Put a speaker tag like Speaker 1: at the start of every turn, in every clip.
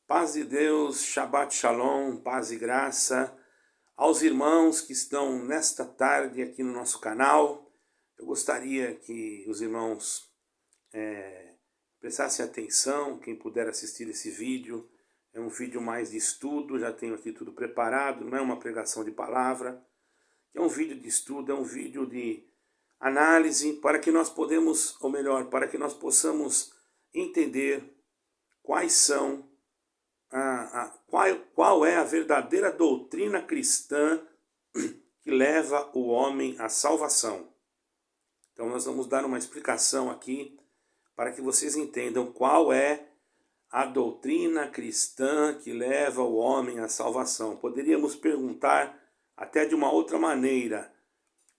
Speaker 1: Paz de Deus, Shabbat Shalom, paz e graça aos irmãos que estão nesta tarde aqui no nosso canal. Eu gostaria que os irmãos prestassem atenção, quem puder assistir esse vídeo. É um vídeo mais de estudo, já tenho aqui tudo preparado, não é uma pregação de palavra. É um vídeo de estudo, é um vídeo de análise para que nós podemos, ou melhor, para que nós possamos entender quais são qual é a verdadeira doutrina cristã que leva o homem à salvação. Então nós vamos dar uma explicação aqui para que vocês entendam qual é a doutrina cristã que leva o homem à salvação. Poderíamos perguntar até de uma outra maneira: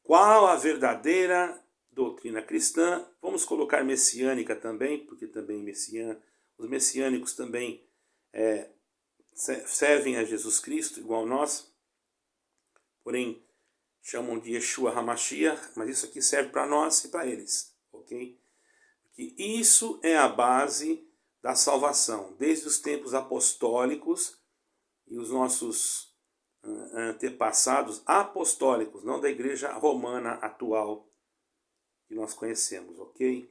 Speaker 1: qual a verdadeira doutrina cristã? Vamos colocar messiânica também, porque também os messiânicos também servem a Jesus Cristo, igual nós, porém chamam de Yeshua HaMashiach, mas isso aqui serve para nós e para eles, ok? Porque isso é a base da salvação, desde os tempos apostólicos e os nossos antepassados apostólicos, não da igreja romana atual que nós conhecemos, ok?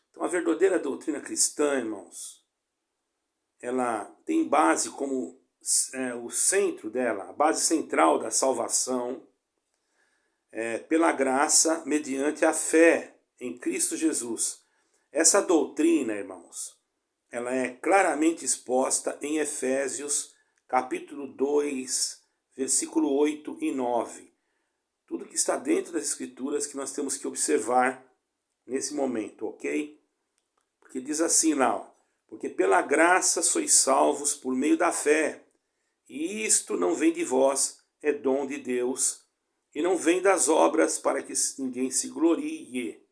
Speaker 1: Então a verdadeira doutrina cristã, irmãos, ela tem base como o centro dela, a base central da salvação, pela graça, mediante a fé em Cristo Jesus. Essa doutrina, irmãos, ela é claramente exposta em Efésios, capítulo 2, versículo 8 e 9. Tudo que está dentro das Escrituras que nós temos que observar nesse momento, ok? Porque diz assim lá, ó: porque pela graça sois salvos por meio da fé, e isto não vem de vós, é dom de Deus, e não vem das obras para que ninguém se glorie.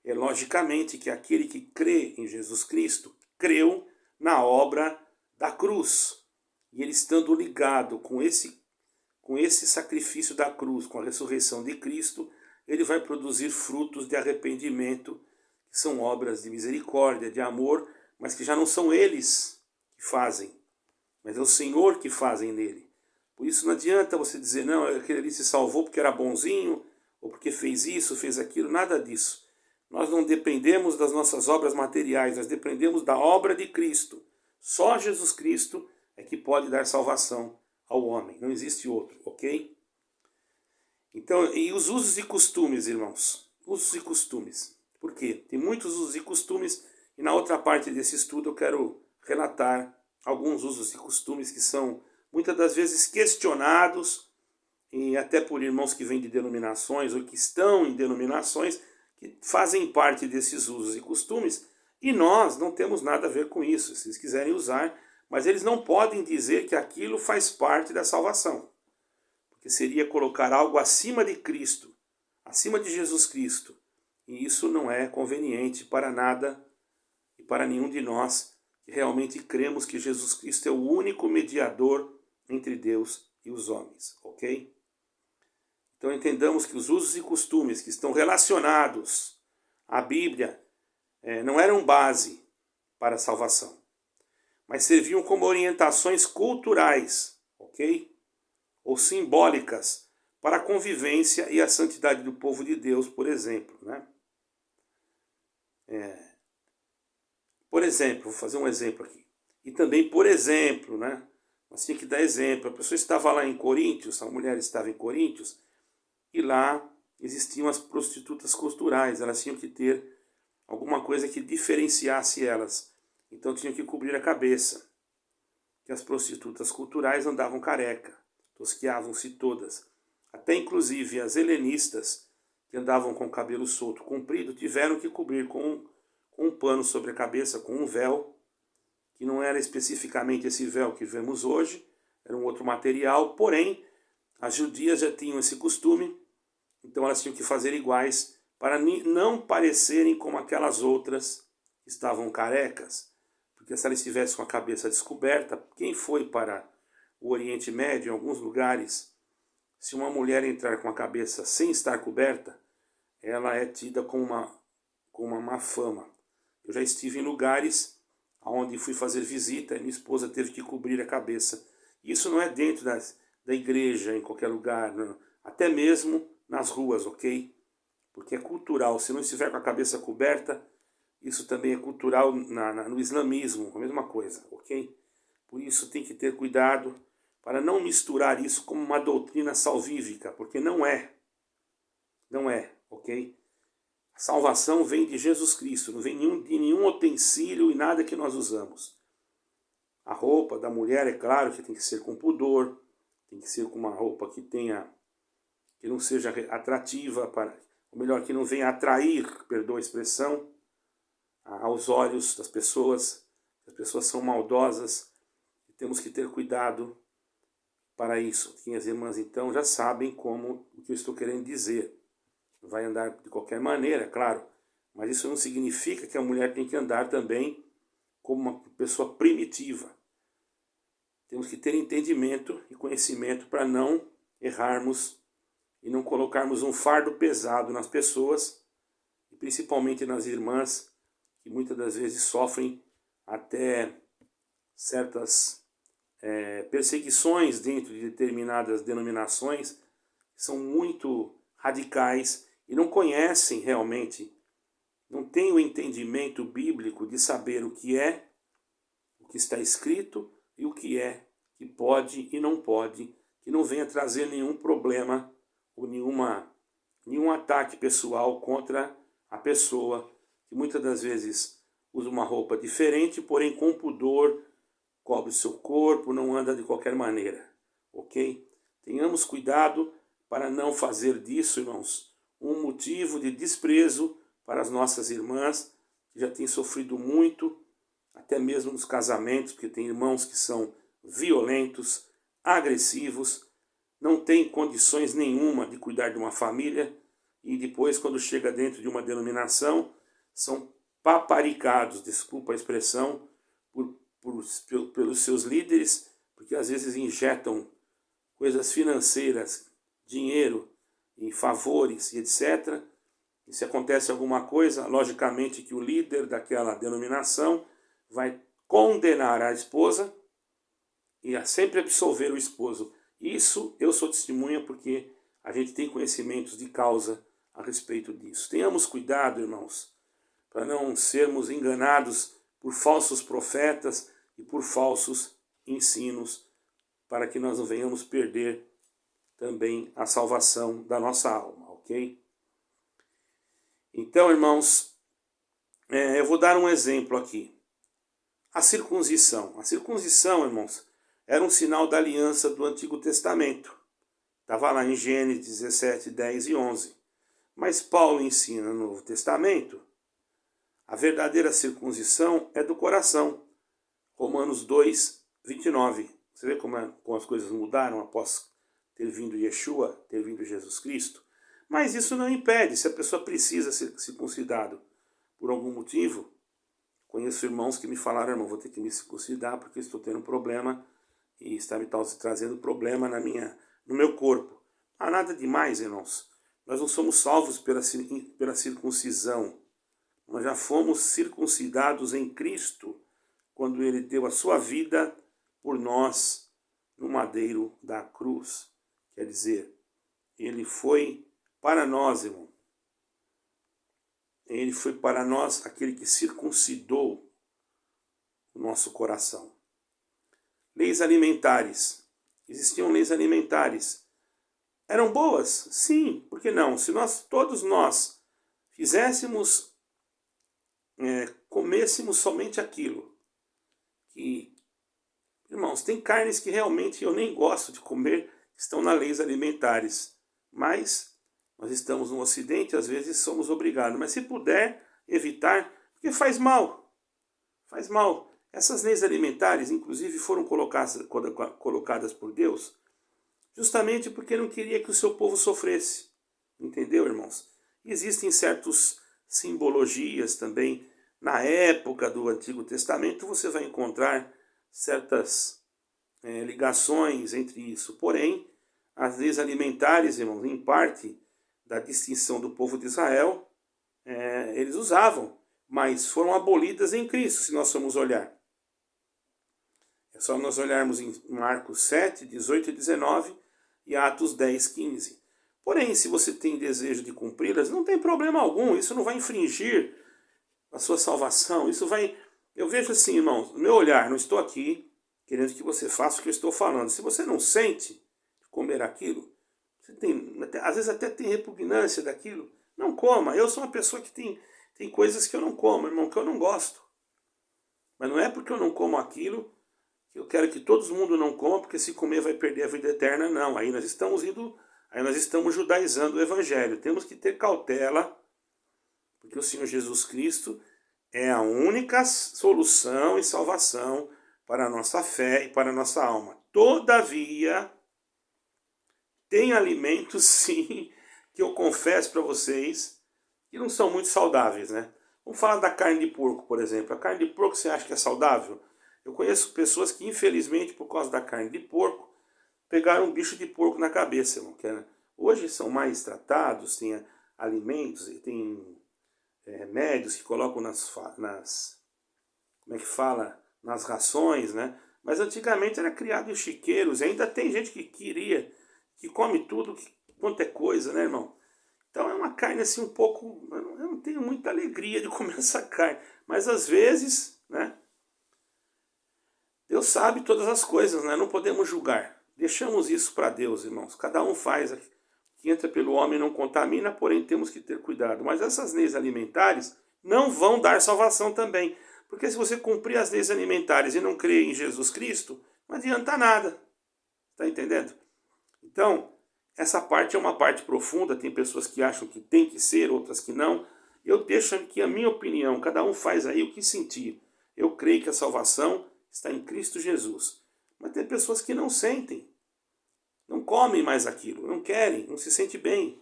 Speaker 1: É logicamente que aquele que crê em Jesus Cristo, creu na obra da cruz, e ele estando ligado com esse sacrifício da cruz, com a ressurreição de Cristo, ele vai produzir frutos de arrependimento, que são obras de misericórdia, de amor, mas que já não são eles que fazem, mas é o Senhor que fazem nele. Por isso não adianta você dizer, não, aquele ali se salvou porque era bonzinho, ou porque fez isso, fez aquilo, nada disso. Nós não dependemos das nossas obras materiais, nós dependemos da obra de Cristo. Só Jesus Cristo é que pode dar salvação ao homem, não existe outro, ok? Então, e os usos e costumes, irmãos? Usos e costumes. Por quê? Tem muitos usos e costumes. E na outra parte desse estudo eu quero relatar alguns usos e costumes que são muitas das vezes questionados, e até por irmãos que vêm de denominações ou que estão em denominações que fazem parte desses usos e costumes, e nós não temos nada a ver com isso, se eles quiserem usar, mas eles não podem dizer que aquilo faz parte da salvação, porque seria colocar algo acima de Cristo, acima de Jesus Cristo, e isso não é conveniente para nada e para nenhum de nós que realmente cremos que Jesus Cristo é o único mediador entre Deus e os homens, ok? Então entendamos que os usos e costumes que estão relacionados à Bíblia não eram base para a salvação, mas serviam como orientações culturais, ok? Ou simbólicas para a convivência e a santidade do povo de Deus, por exemplo, né? Por exemplo, vou fazer um exemplo aqui. E também, por exemplo, né? Nós tínhamos que dar exemplo. A pessoa estava lá em Coríntios, a mulher estava em Coríntios, e lá existiam as prostitutas culturais. Elas tinham que ter alguma coisa que diferenciasse elas. Então tinham que cobrir a cabeça. Que as prostitutas culturais andavam careca, tosquiavam-se todas. Até inclusive as helenistas, que andavam com o cabelo solto, comprido, tiveram que cobrir com um pano sobre a cabeça, com um véu, que não era especificamente esse véu que vemos hoje, era um outro material, porém, as judias já tinham esse costume, então elas tinham que fazer iguais, para não parecerem como aquelas outras que estavam carecas, porque se elas estivessem com a cabeça descoberta, quem foi para o Oriente Médio, em alguns lugares, se uma mulher entrar com a cabeça sem estar coberta, ela é tida com uma má fama. Eu já estive em lugares onde fui fazer visita e minha esposa teve que cobrir a cabeça. Isso não é dentro da igreja, em qualquer lugar, não. Até mesmo nas ruas, ok? Porque é cultural. Se não estiver com a cabeça coberta, isso também é cultural no islamismo, a mesma coisa, ok? Por isso tem que ter cuidado para não misturar isso como uma doutrina salvífica, porque não é. Não é, ok? A salvação vem de Jesus Cristo, não vem de nenhum utensílio e nada que nós usamos. A roupa da mulher, é claro que tem que ser com pudor, tem que ser com uma roupa que não seja atrativa, ou melhor, que não venha atrair, perdoa a expressão, aos olhos das pessoas. As pessoas são maldosas e temos que ter cuidado para isso. Minhas irmãs, então, já sabem o que eu estou querendo dizer. Não vai andar de qualquer maneira, claro, mas isso não significa que a mulher tem que andar também como uma pessoa primitiva. Temos que ter entendimento e conhecimento para não errarmos e não colocarmos um fardo pesado nas pessoas, e principalmente nas irmãs, que muitas das vezes sofrem até certas perseguições dentro de determinadas denominações, que são muito radicais e não conhecem realmente, não têm o entendimento bíblico de saber o que está escrito e o que pode e não pode, que não venha trazer nenhum problema ou nenhum ataque pessoal contra a pessoa, que muitas das vezes usa uma roupa diferente, porém com pudor, cobre o seu corpo, não anda de qualquer maneira, ok? Tenhamos cuidado para não fazer disso, irmãos, um motivo de desprezo para as nossas irmãs, que já têm sofrido muito, até mesmo nos casamentos, porque tem irmãos que são violentos, agressivos, não têm condições nenhuma de cuidar de uma família e depois, quando chega dentro de uma denominação, são paparicados, desculpa a expressão, pelos seus líderes, porque às vezes injetam coisas financeiras, dinheiro, em favores e etc. E se acontece alguma coisa, logicamente que o líder daquela denominação vai condenar a esposa e a sempre absolver o esposo. Isso eu sou testemunha porque a gente tem conhecimentos de causa a respeito disso. Tenhamos cuidado, irmãos, para não sermos enganados por falsos profetas e por falsos ensinos, para que nós não venhamos perder também a salvação da nossa alma, ok? Então, irmãos, eu vou dar um exemplo aqui. A circuncisão. A circuncisão, irmãos, era um sinal da aliança do Antigo Testamento. Estava lá em Gênesis 17, 10 e 11. Mas Paulo ensina no Novo Testamento, a verdadeira circuncisão é do coração. Romanos 2, 29. Você vê como as coisas mudaram após ter vindo Yeshua, ter vindo Jesus Cristo? Mas isso não impede, se a pessoa precisa ser circuncidado por algum motivo. Conheço irmãos que me falaram, irmão, vou ter que me circuncidar porque estou tendo um problema e está me trazendo problema no meu corpo. Não há nada demais, irmãos. Nós não somos salvos pela circuncisão. Nós já fomos circuncidados em Cristo, quando Ele deu a sua vida por nós no madeiro da cruz. Quer dizer, Ele foi para nós, irmão. Ele foi para nós aquele que circuncidou o nosso coração. Leis alimentares. Existiam leis alimentares. Eram boas? Sim, por que não? Se todos nós fizéssemos, comêssemos somente aquilo que... Irmãos, tem carnes que realmente eu nem gosto de comer, estão nas leis alimentares, mas nós estamos no Ocidente, às vezes somos obrigados, mas se puder evitar, porque faz mal, faz mal. Essas leis alimentares, inclusive, foram colocadas por Deus, justamente porque não queria que o seu povo sofresse, entendeu, irmãos? Existem certas simbologias também, na época do Antigo Testamento, você vai encontrar certas ligações entre isso, porém, as leis alimentares, irmãos, em parte da distinção do povo de Israel, eles usavam, mas foram abolidas em Cristo, se nós formos olhar. É só nós olharmos em Marcos 7, 18 e 19 e Atos 10, 15. Porém, se você tem desejo de cumpri-las, não tem problema algum, isso não vai infringir a sua salvação, isso vai... Eu vejo assim, irmãos, no meu olhar, não estou aqui querendo que você faça o que eu estou falando. Se você não sente comer aquilo, você tem, às vezes até tem repugnância daquilo, não coma. Eu sou uma pessoa que tem coisas que eu não como, irmão, que eu não gosto. Mas não é porque eu não como aquilo que eu quero que todo mundo não coma, porque se comer vai perder a vida eterna, não. Aí nós estamos judaizando o evangelho. Temos que ter cautela, porque o Senhor Jesus Cristo é a única solução e salvação para a nossa fé e para a nossa alma. Todavia, tem alimentos sim, que eu confesso para vocês, que não são muito saudáveis, né? Vamos falar da carne de porco, por exemplo. A carne de porco você acha que é saudável? Eu conheço pessoas que, infelizmente, por causa da carne de porco, pegaram um bicho de porco na cabeça, irmão. Hoje são mais tratados, tem alimentos, tem remédios que colocam como é que fala? Nas rações, né? Mas antigamente era criado em chiqueiros, e ainda tem gente que come tudo, quanto é coisa, né, irmão? Então é uma carne assim um pouco... Eu não tenho muita alegria de comer essa carne. Mas às vezes, né? Deus sabe todas as coisas, né? Não podemos julgar. Deixamos isso para Deus, irmãos. Cada um faz. O que entra pelo homem não contamina, porém temos que ter cuidado. Mas essas leis alimentares não vão dar salvação também. Porque se você cumprir as leis alimentares e não crer em Jesus Cristo, não adianta nada. Está entendendo? Então, essa parte é uma parte profunda, tem pessoas que acham que tem que ser, outras que não. Eu deixo aqui a minha opinião, cada um faz aí o que sentir. Eu creio que a salvação está em Cristo Jesus. Mas tem pessoas que não sentem, não comem mais aquilo, não querem, não se sentem bem.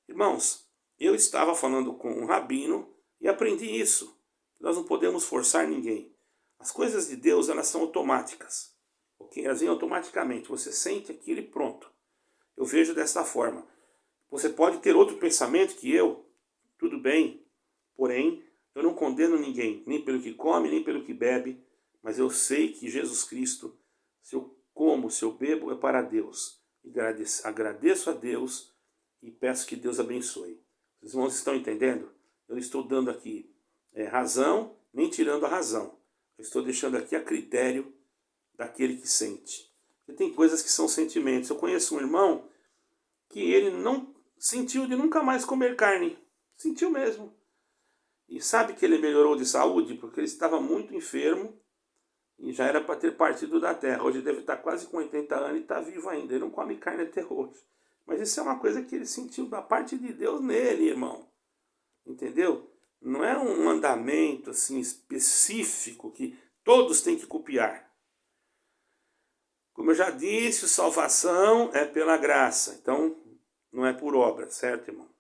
Speaker 1: Irmãos, eu estava falando com um rabino e aprendi isso. Nós não podemos forçar ninguém. As coisas de Deus, elas são automáticas. Ok? Elas vêm automaticamente, você sente aquilo e pronto. Eu vejo dessa forma. Você pode ter outro pensamento que eu, tudo bem, porém, eu não condeno ninguém, nem pelo que come, nem pelo que bebe, mas eu sei que Jesus Cristo, se eu como, se eu bebo, é para Deus. E agradeço a Deus e peço que Deus abençoe. Os irmãos estão entendendo? Eu estou dando aqui razão, nem tirando a razão. Eu estou deixando aqui a critério daquele que sente. E tem coisas que são sentimentos. Eu conheço um irmão que ele não sentiu de nunca mais comer carne. Sentiu mesmo. E sabe que ele melhorou de saúde? Porque ele estava muito enfermo e já era para ter partido da terra. Hoje ele deve estar quase com 80 anos e está vivo ainda. Ele não come carne até hoje. Mas isso é uma coisa que ele sentiu da parte de Deus nele, irmão. Entendeu? Não é um mandamento assim específico que todos têm que copiar. Como eu já disse, salvação é pela graça. Então, não é por obra, certo, irmão?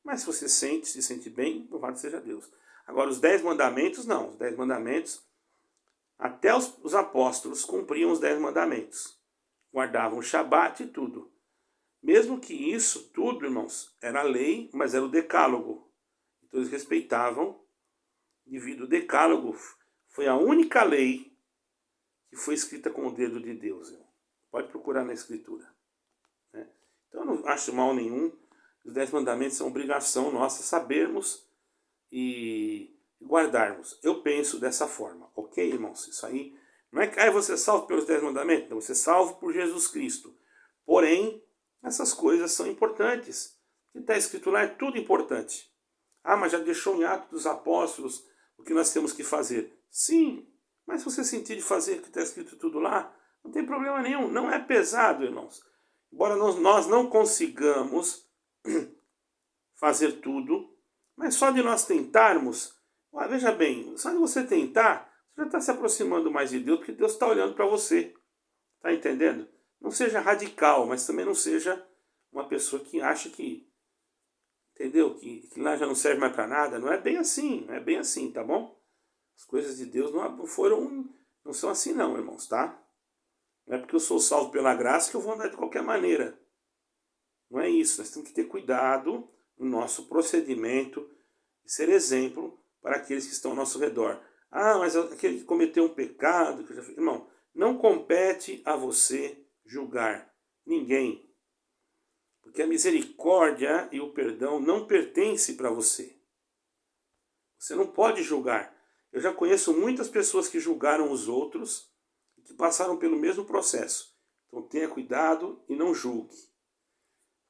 Speaker 1: Mas se você se sente bem, louvado seja Deus. Agora, os 10 mandamentos, não. Os 10 mandamentos, até os apóstolos cumpriam os 10 mandamentos. Guardavam o Shabat e tudo. Mesmo que isso tudo, irmãos, era lei, mas era o decálogo. Então eles respeitavam, devido ao decálogo. Foi a única lei que foi escrita com o dedo de Deus. Irmão. Pode procurar na Escritura. Né? Então eu não acho mal nenhum. Os 10 mandamentos são obrigação nossa sabermos e guardarmos. Eu penso dessa forma. Ok, irmãos? Isso aí não é que você é salvo pelos 10 mandamentos. Não, você é salvo por Jesus Cristo. Porém, essas coisas são importantes. O que está escrito lá é tudo importante. Ah, mas já deixou em Atos dos Apóstolos o que nós temos que fazer. Sim, mas se você sentir de fazer o que está escrito tudo lá, não tem problema nenhum. Não é pesado, irmãos. Embora nós não consigamos fazer tudo, mas só de nós tentarmos, veja bem, só de você tentar, você já está se aproximando mais de Deus, porque Deus está olhando para você. Está entendendo? Não seja radical, mas também não seja uma pessoa que acha que, entendeu? Que lá já não serve mais para nada. Não é bem assim, não é bem assim, tá bom? As coisas de Deus não são assim não, irmãos, tá? Não é porque eu sou salvo pela graça que eu vou andar de qualquer maneira. Não é isso, nós temos que ter cuidado no nosso procedimento e ser exemplo para aqueles que estão ao nosso redor. Ah, mas aquele que cometeu um pecado... Irmão, não compete a você julgar ninguém, porque a misericórdia e o perdão não pertencem para você. Você não pode julgar. Eu já conheço muitas pessoas que julgaram os outros e que passaram pelo mesmo processo. Então tenha cuidado e não julgue.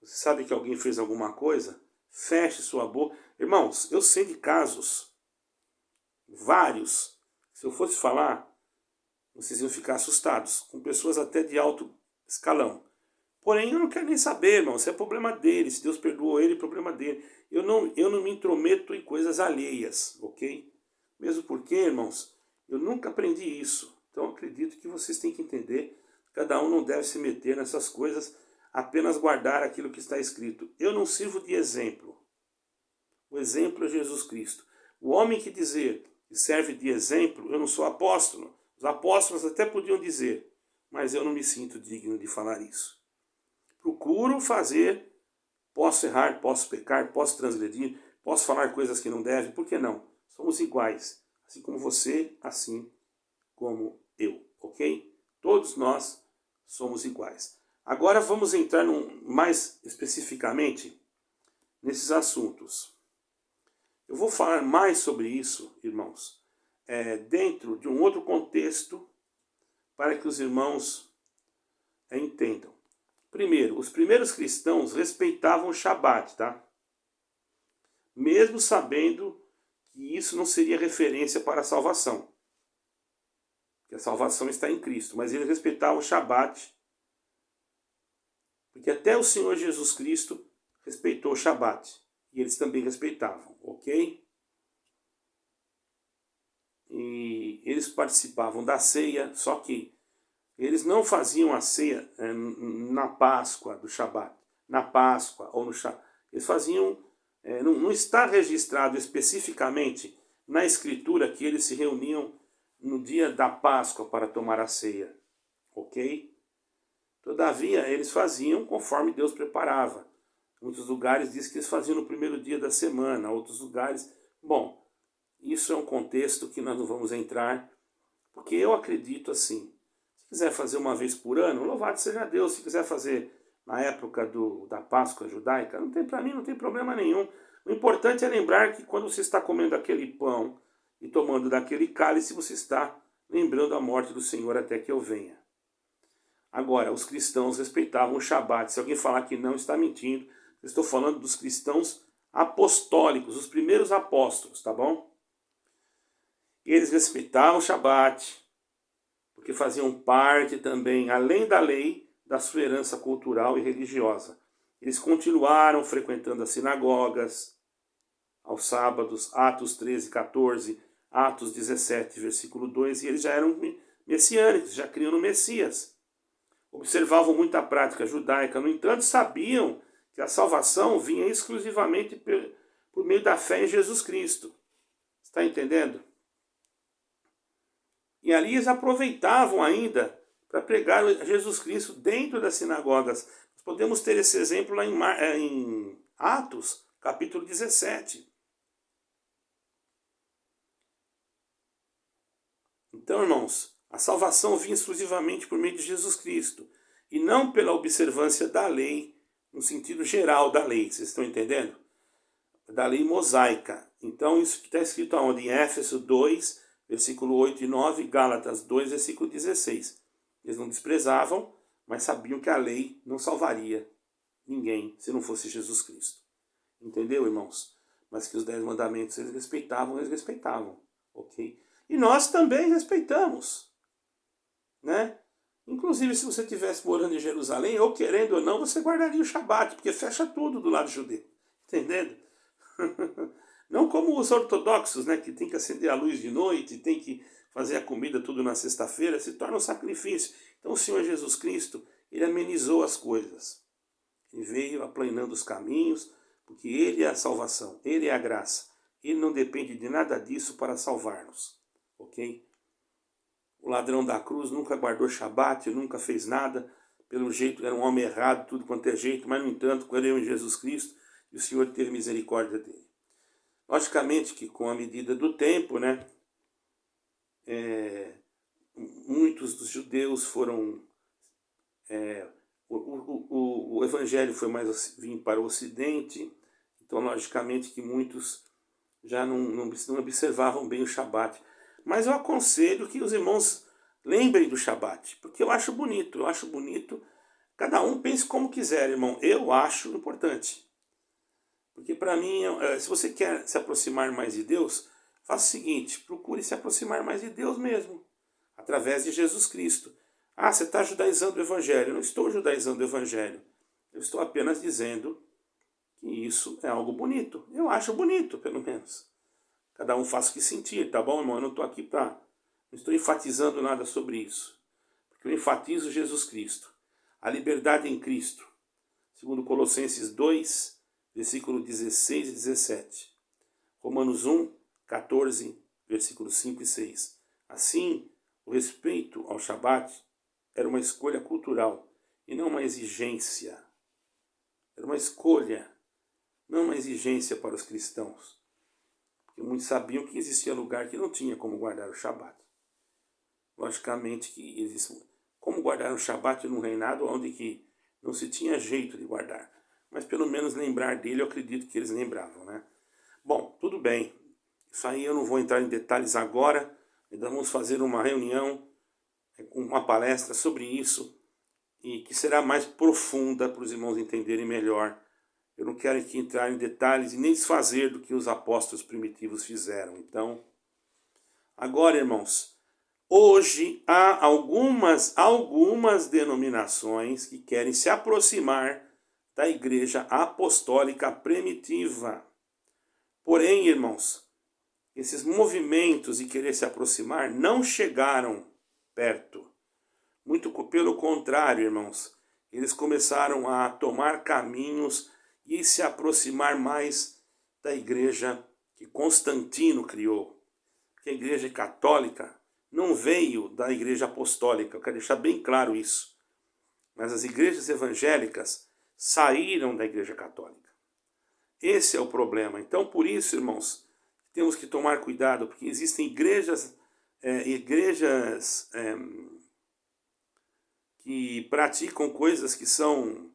Speaker 1: Você sabe que alguém fez alguma coisa? Feche sua boca. Irmãos, eu sei de casos, vários, se eu fosse falar, vocês iam ficar assustados, com pessoas até de alto escalão. Porém, eu não quero nem saber, irmão, isso é problema dele, se Deus perdoou ele, é problema dele. Eu não me intrometo em coisas alheias, ok? Mesmo porque, irmãos, eu nunca aprendi isso. Então, acredito que vocês têm que entender, cada um não deve se meter nessas coisas, apenas guardar aquilo que está escrito. Eu não sirvo de exemplo. O exemplo é Jesus Cristo. O homem que dizer que serve de exemplo, eu não sou apóstolo. Os apóstolos até podiam dizer, mas eu não me sinto digno de falar isso. Procuro fazer, posso errar, posso pecar, posso transgredir, posso falar coisas que não devem, por que não? Somos iguais, assim como você, assim como eu, ok? Todos nós somos iguais. Agora vamos entrar mais especificamente nesses assuntos. Eu vou falar mais sobre isso, irmãos, dentro de um outro contexto, para que os irmãos entendam. Primeiro, os primeiros cristãos respeitavam o Shabat, tá? Mesmo sabendo que isso não seria referência para a salvação. Que a salvação está em Cristo. Mas eles respeitavam o Shabat. Porque até o Senhor Jesus Cristo respeitou o Shabat. E eles também respeitavam, ok? E eles participavam da ceia, só que eles não faziam a ceia na Páscoa do Shabat, na Páscoa ou no Shabat. Eles faziam, não está registrado especificamente na Escritura que eles se reuniam no dia da Páscoa para tomar a ceia, ok? Todavia, eles faziam conforme Deus preparava. Muitos lugares diz que eles faziam no primeiro dia da semana, outros lugares... Bom, isso é um contexto que nós não vamos entrar, porque eu acredito assim. Se quiser fazer uma vez por ano, louvado seja Deus. Se quiser fazer na época da Páscoa judaica, para mim não tem problema nenhum. O importante é lembrar que quando você está comendo aquele pão e tomando daquele cálice, você está lembrando a morte do Senhor até que eu venha. Agora, os cristãos respeitavam o Shabat. Se alguém falar que não, está mentindo. Eu estou falando dos cristãos apostólicos, os primeiros apóstolos, tá bom? Eles respeitavam o Shabat, porque faziam parte também, além da lei, da sua herança cultural e religiosa. Eles continuaram frequentando as sinagogas aos sábados, Atos 13, 14, Atos 17, versículo 2, e eles já eram messiânicos, já criam no Messias. Observavam muita prática judaica, no entanto, sabiam que a salvação vinha exclusivamente por meio da fé em Jesus Cristo. Está entendendo? E ali eles aproveitavam ainda para pregar Jesus Cristo dentro das sinagogas. Nós podemos ter esse exemplo lá em Atos, capítulo 17. Então, irmãos, a salvação vinha exclusivamente por meio de Jesus Cristo e não pela observância da lei, no sentido geral da lei. Vocês estão entendendo? Da lei mosaica. Então, isso que está escrito aonde? Em Éfeso 2, versículo 8 e 9, Gálatas 2, versículo 16. Eles não desprezavam, mas sabiam que a lei não salvaria ninguém se não fosse Jesus Cristo. Entendeu, irmãos? Mas que os 10 mandamentos eles respeitavam, ok? E nós também respeitamos, né? Inclusive, se você estivesse morando em Jerusalém, ou querendo ou não, você guardaria o Shabat, porque fecha tudo do lado judeu. Entendendo? Não como os ortodoxos, né, que tem que acender a luz de noite, tem que fazer a comida tudo na sexta-feira, se torna um sacrifício. Então o Senhor Jesus Cristo, ele amenizou as coisas. Ele veio aplanando os caminhos, porque ele é a salvação, ele é a graça. Ele não depende de nada disso para salvar-nos, ok? O ladrão da cruz nunca guardou Shabat, nunca fez nada, pelo jeito era um homem errado, tudo quanto é jeito, mas no entanto, quando ele em Jesus Cristo, o Senhor teve misericórdia dele. Logicamente que com a medida do tempo, né, muitos dos judeus foram... o evangelho foi mais vindo para o ocidente, então logicamente que muitos já não observavam bem o Shabat. Mas eu aconselho que os irmãos lembrem do Shabat, porque eu acho bonito, cada um pense como quiser, irmão, eu acho importante. Porque para mim, se você quer se aproximar mais de Deus, faça o seguinte, procure se aproximar mais de Deus mesmo, através de Jesus Cristo. Ah, você está judaizando o Evangelho. Eu não estou judaizando o Evangelho. Eu estou apenas dizendo que isso é algo bonito. Eu acho bonito, pelo menos. Cada um faz o que sentir, tá bom, irmão? Eu não estou aqui para... Não estou enfatizando nada sobre isso. Porque eu enfatizo Jesus Cristo. A liberdade em Cristo. Segundo Colossenses 2, versículo 16 e 17. Romanos 1, 14, versículos 5 e 6. Assim, o respeito ao Shabat era uma escolha cultural e não uma exigência. Era uma escolha, não uma exigência para os cristãos. Porque muitos sabiam que existia lugar que não tinha como guardar o Shabat. Logicamente que existe como guardar o Shabat num reinado onde que não se tinha jeito de guardar. Mas pelo menos lembrar dele, eu acredito que eles lembravam, né? Bom, tudo bem. Isso aí eu não vou entrar em detalhes agora. Ainda vamos fazer uma reunião, uma palestra sobre isso, e que será mais profunda para os irmãos entenderem melhor. Eu não quero aqui entrar em detalhes e nem desfazer do que os apóstolos primitivos fizeram. Então, agora, irmãos, hoje há algumas denominações que querem se aproximar da igreja apostólica primitiva. Porém, irmãos, esses movimentos de querer se aproximar não chegaram perto. Muito pelo contrário, irmãos, eles começaram a tomar caminhos e se aproximar mais da igreja que Constantino criou. Porque a igreja católica não veio da igreja apostólica, eu quero deixar bem claro isso. Mas as igrejas evangélicas saíram da igreja católica. Esse é o problema. Então, por isso, irmãos, temos que tomar cuidado, porque existem igrejas que praticam coisas que são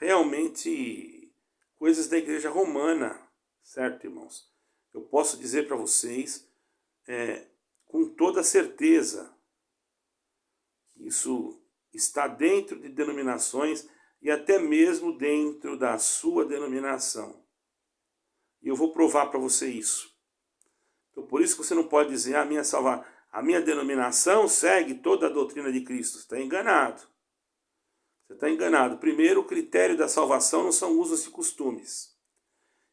Speaker 1: realmente coisas da igreja romana, certo, irmãos? Eu posso dizer para vocês, com toda certeza, que isso está dentro de denominações e até mesmo dentro da sua denominação. E eu vou provar para você isso. Então, por isso que você não pode dizer, a minha denominação segue toda a doutrina de Cristo. Você está enganado. Você está enganado. Primeiro, o critério da salvação não são usos e costumes.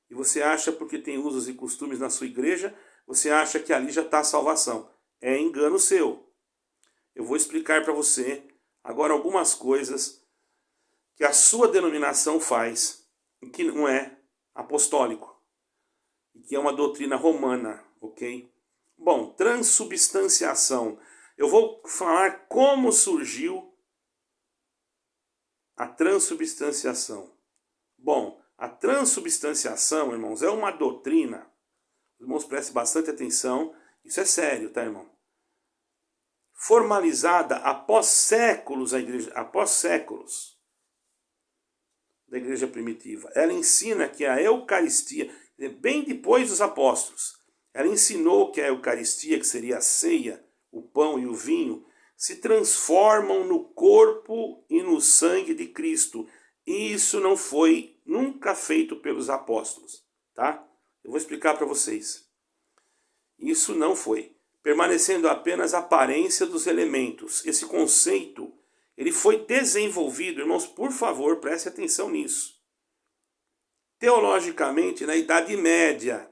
Speaker 1: E você acha, porque tem usos e costumes na sua igreja, você acha que ali já está a salvação. É engano seu. Eu vou explicar para você agora algumas coisas que a sua denominação faz e que não é apostólico. E que é uma doutrina romana, ok? Bom, transubstanciação. Eu vou falar como surgiu a transubstanciação. Bom, a transubstanciação, irmãos, é uma doutrina. Os irmãos prestem bastante atenção. Isso é sério, tá, irmão? Formalizada após séculos da igreja primitiva. Ela ensina que a Eucaristia, bem depois dos apóstolos, ela ensinou que a Eucaristia, que seria a ceia, o pão e o vinho, se transformam no corpo e no sangue de Cristo. E isso não foi nunca feito pelos apóstolos, tá? Eu vou explicar para vocês. Isso não foi. Permanecendo apenas a aparência dos elementos. Esse conceito, ele foi desenvolvido, irmãos, por favor, preste atenção nisso. Teologicamente, na Idade Média.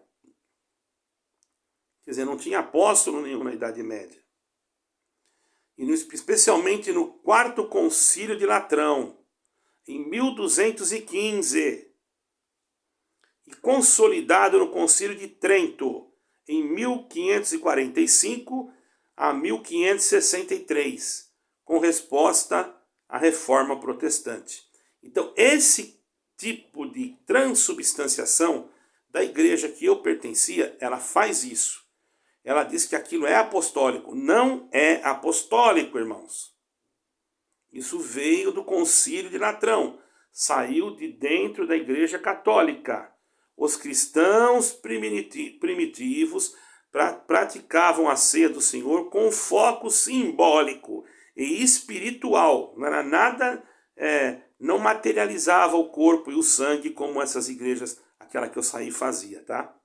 Speaker 1: Quer dizer, não tinha apóstolo nenhum na Idade Média. E especialmente no Quarto Concílio de Latrão, em 1215. E consolidado no Concílio de Trento, em 1545 a 1563, com resposta à Reforma Protestante. Então, esse tipo de transubstanciação da igreja que eu pertencia, ela faz isso. ela diz que aquilo é apostólico. Não é apostólico, irmãos. Isso veio do Concílio de Latrão, saiu de dentro da Igreja Católica. Os cristãos primitivos praticavam a ceia do Senhor com foco simbólico e espiritual. Não era nada, não materializava o corpo e o sangue como essas igrejas, aquela que eu saí, fazia, tá?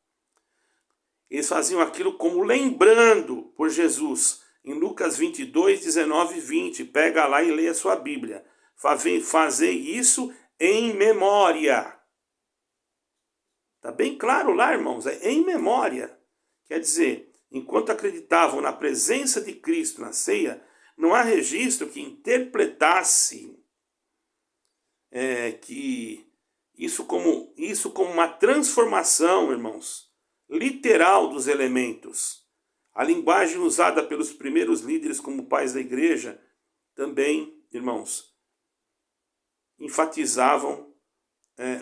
Speaker 1: Eles faziam aquilo como lembrando por Jesus. Em Lucas 22, 19 e 20, pega lá e lê a sua Bíblia. Fazei isso em memória. Está bem claro lá, irmãos, é em memória. Quer dizer, enquanto acreditavam na presença de Cristo na ceia, não há registro que interpretasse que isso como uma transformação, irmãos, literal dos elementos. A linguagem usada pelos primeiros líderes como pais da igreja também, irmãos, enfatizavam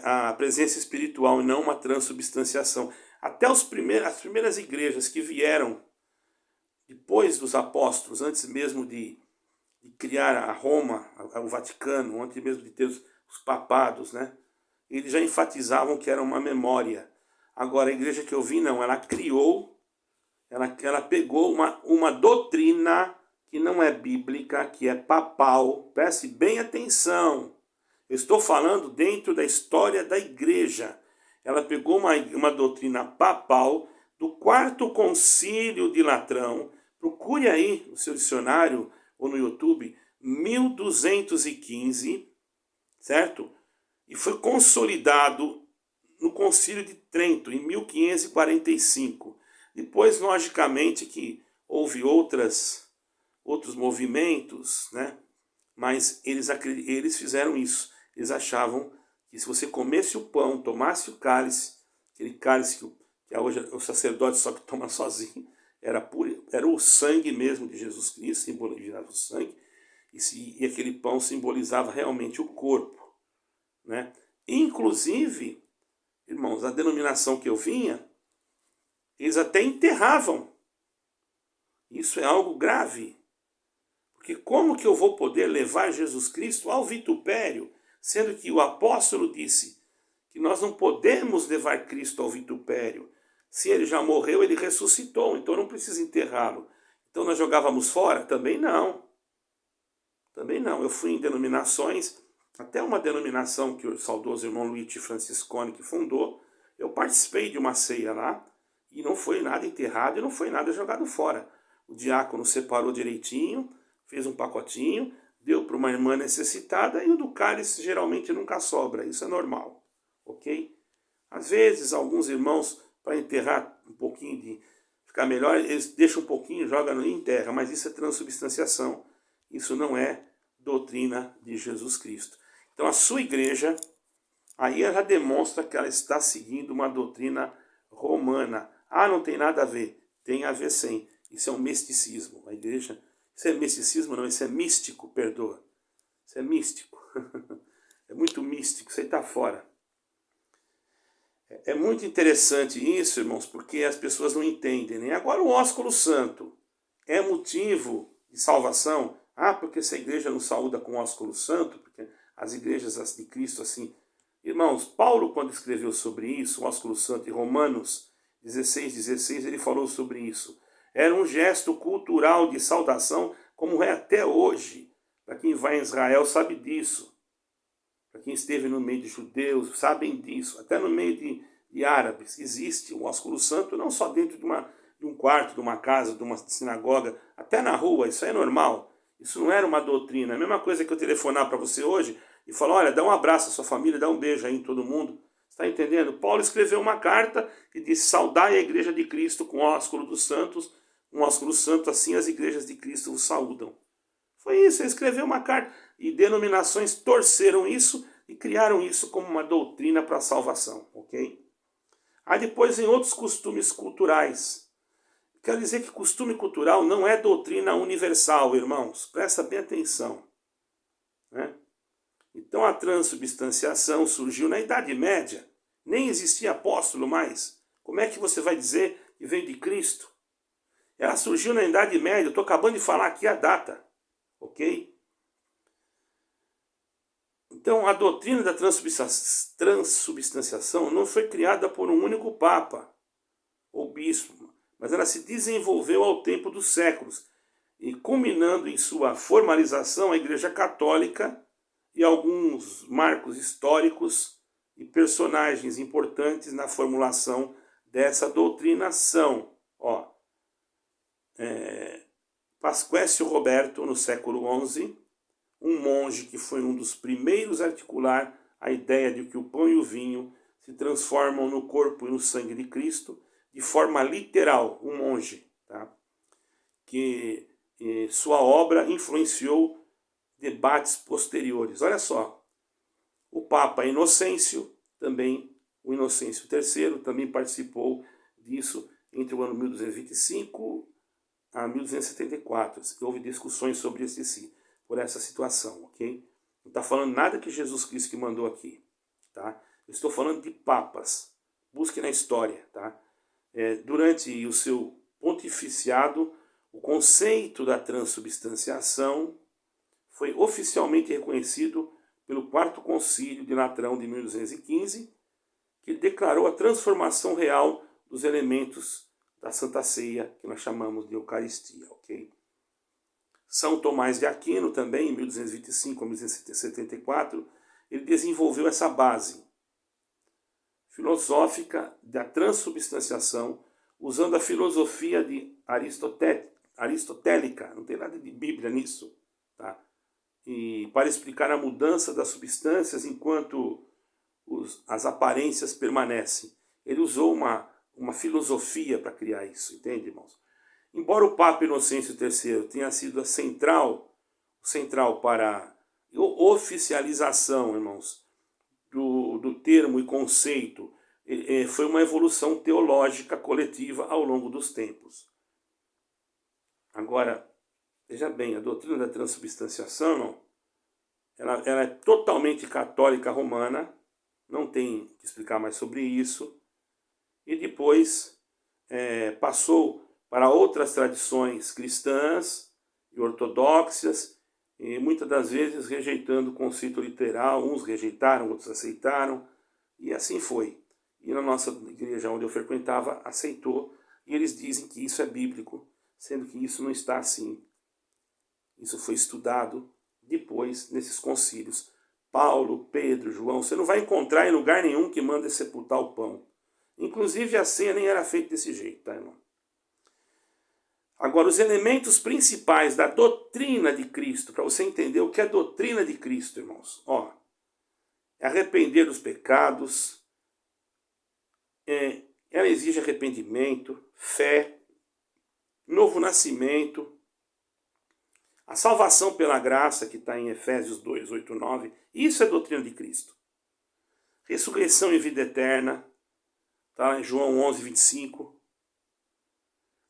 Speaker 1: a presença espiritual e não uma transubstanciação. Até as primeiras igrejas que vieram depois dos apóstolos, antes mesmo de criar a Roma, o Vaticano, antes mesmo de ter os papados, né? Eles já enfatizavam que era uma memória. Agora, a igreja que eu vi, não, ela criou, ela pegou uma doutrina que não é bíblica, que é papal. Preste bem atenção. Eu estou falando dentro da história da igreja. Ela pegou uma doutrina papal do 4º Concílio de Latrão. Procure aí no seu dicionário ou no YouTube, 1215, certo? E foi consolidado no Concílio de Trento, em 1545. Depois, logicamente, que houve outros movimentos, né? Mas eles fizeram isso. Eles achavam que se você comesse o pão, tomasse o cálice, aquele cálice que hoje o sacerdote só que toma sozinho, era o sangue mesmo de Jesus Cristo, simbolizava o sangue, e aquele pão simbolizava realmente o corpo, né? Inclusive, irmãos, a denominação que eu vinha, eles até enterravam. Isso é algo grave. Porque como que eu vou poder levar Jesus Cristo ao vitupério, sendo que o apóstolo disse que nós não podemos levar Cristo ao vitupério. Se ele já morreu, ele ressuscitou, então não precisa enterrá-lo. Então nós jogávamos fora? Também não. Também não. Eu fui em denominações, até uma denominação que o saudoso irmão Luigi Franciscone que fundou, eu participei de uma ceia lá, e não foi nada enterrado e não foi nada jogado fora. O diácono separou direitinho, fez um pacotinho, deu para uma irmã necessitada, e o do cálice geralmente nunca sobra, isso é normal, ok? Às vezes, alguns irmãos, para enterrar um pouquinho, de ficar melhor, eles deixam um pouquinho, jogam e enterram, mas isso é transubstanciação, isso não é doutrina de Jesus Cristo. Então a sua igreja, aí ela demonstra que ela está seguindo uma doutrina romana. Ah, não tem nada a ver. Tem a ver sim. Isso é um misticismo. A igreja... Isso é misticismo? Não, isso é místico, perdoa. Isso é místico. É muito místico, isso aí está fora. É muito interessante isso, irmãos, porque as pessoas não entendem, né? Agora o ósculo santo é motivo de salvação? Ah, porque essa igreja não saúda com ósculo santo? Porque as igrejas de Cristo assim... Irmãos, Paulo, quando escreveu sobre isso, o ósculo santo, em Romanos 16, ele falou sobre isso. Era um gesto cultural de saudação, como é até hoje. Para quem vai em Israel sabe disso. Para quem esteve no meio de judeus, sabem disso. Até no meio de árabes existe o ósculo santo, não só dentro de um quarto, de uma casa, de uma sinagoga, até na rua, isso é normal. Isso não era uma doutrina. A mesma coisa que eu telefonar para você hoje e falar, olha, dá um abraço à sua família, dá um beijo aí em todo mundo. Está entendendo? Paulo escreveu uma carta que diz, saudai a igreja de Cristo com o ósculo dos santos, um ósculo santo, assim as igrejas de Cristo os saúdam. Foi isso, ele escreveu uma carta. E denominações torceram isso e criaram isso como uma doutrina para a salvação, ok? Aí depois em outros costumes culturais. Quero dizer que costume cultural não é doutrina universal, irmãos. Presta bem atenção, né? Então a transubstanciação surgiu na Idade Média. Nem existia apóstolo mais. Como é que você vai dizer que veio de Cristo? Ela surgiu na Idade Média, eu estou acabando de falar aqui a data, ok? Então, a doutrina da transubstanciação não foi criada por um único papa ou bispo, mas ela se desenvolveu ao tempo dos séculos, e culminando em sua formalização a Igreja Católica e alguns marcos históricos e personagens importantes na formulação dessa doutrina são, Pasquécio Roberto, no século XI, um monge que foi um dos primeiros a articular a ideia de que o pão e o vinho se transformam no corpo e no sangue de Cristo de forma literal, um monge, tá? Que sua obra influenciou debates posteriores. Olha só, o Papa Inocêncio, também, o Inocêncio III, também participou disso entre o ano 1225 a 1274. Houve discussões sobre por essa situação, ok? Não está falando nada que Jesus Cristo que mandou aqui, tá? Eu estou falando de papas. Busque na história, tá? Durante o seu pontificiado, o conceito da transubstanciação foi oficialmente reconhecido pelo Quarto Concílio de Latrão de 1215, que declarou a transformação real dos elementos da Santa Ceia, que nós chamamos de Eucaristia, ok? São Tomás de Aquino também, em 1225 a 1274, ele desenvolveu essa base filosófica da transubstanciação, usando a filosofia de aristotélica, não tem nada de Bíblia nisso, tá? E para explicar a mudança das substâncias enquanto as aparências permanecem. Ele usou uma filosofia para criar isso, entende, irmãos? Embora o Papa Inocêncio III tenha sido a central para a oficialização, irmãos, do termo e conceito, foi uma evolução teológica coletiva ao longo dos tempos. Agora, veja bem, a doutrina da transubstanciação, ela é totalmente católica romana, não tem que explicar mais sobre isso, e depois passou para outras tradições cristãs e ortodoxas, e muitas das vezes rejeitando o conceito literal, uns rejeitaram, outros aceitaram, e assim foi. E na nossa igreja onde eu frequentava, aceitou, e eles dizem que isso é bíblico, sendo que isso não está assim. Isso foi estudado depois nesses concílios. Paulo, Pedro, João, você não vai encontrar em lugar nenhum que manda sepultar o pão. Inclusive a ceia nem era feita desse jeito, tá, irmão? Agora, os elementos principais da doutrina de Cristo, para você entender o que é a doutrina de Cristo, irmãos, é arrepender dos pecados, ela exige arrependimento, fé, novo nascimento, a salvação pela graça, que está em Efésios 2, 8, 9, isso é a doutrina de Cristo. Ressurreição e vida eterna, está em João 11, 25.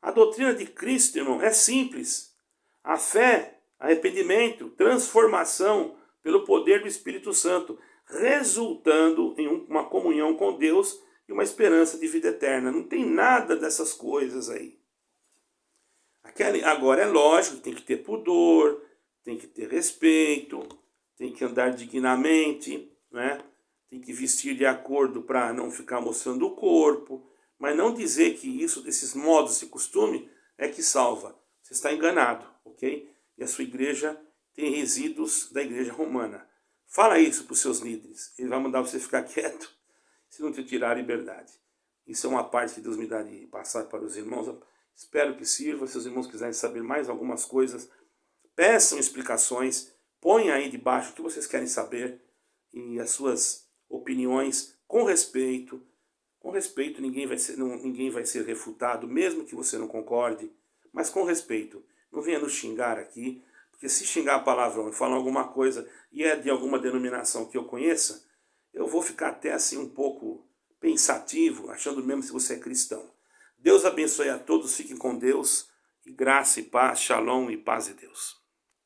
Speaker 1: A doutrina de Cristo, irmão, é simples. A fé, arrependimento, transformação pelo poder do Espírito Santo, resultando em uma comunhão com Deus e uma esperança de vida eterna. Não tem nada dessas coisas aí. Agora é lógico que tem que ter pudor, tem que ter respeito, tem que andar dignamente, né? Tem que vestir de acordo para não ficar mostrando o corpo, mas não dizer que isso, desses modos e costume, é que salva. Você está enganado, ok? E a sua igreja tem resíduos da igreja romana. Fala isso para os seus líderes. Ele vai mandar você ficar quieto se não te tirar a liberdade. Isso é uma parte que Deus me dá de passar para os irmãos. Eu espero que sirva. Se os irmãos quiserem saber mais algumas coisas, peçam explicações. Ponham aí debaixo o que vocês querem saber e as suas opiniões com respeito. Com respeito, ninguém vai ser refutado, mesmo que você não concorde, mas com respeito. Não venha nos xingar aqui, porque se xingar palavrão e falar alguma coisa e é de alguma denominação que eu conheça, eu vou ficar até assim um pouco pensativo, achando mesmo se você é cristão. Deus abençoe a todos, fiquem com Deus, e graça e paz, shalom e paz de Deus.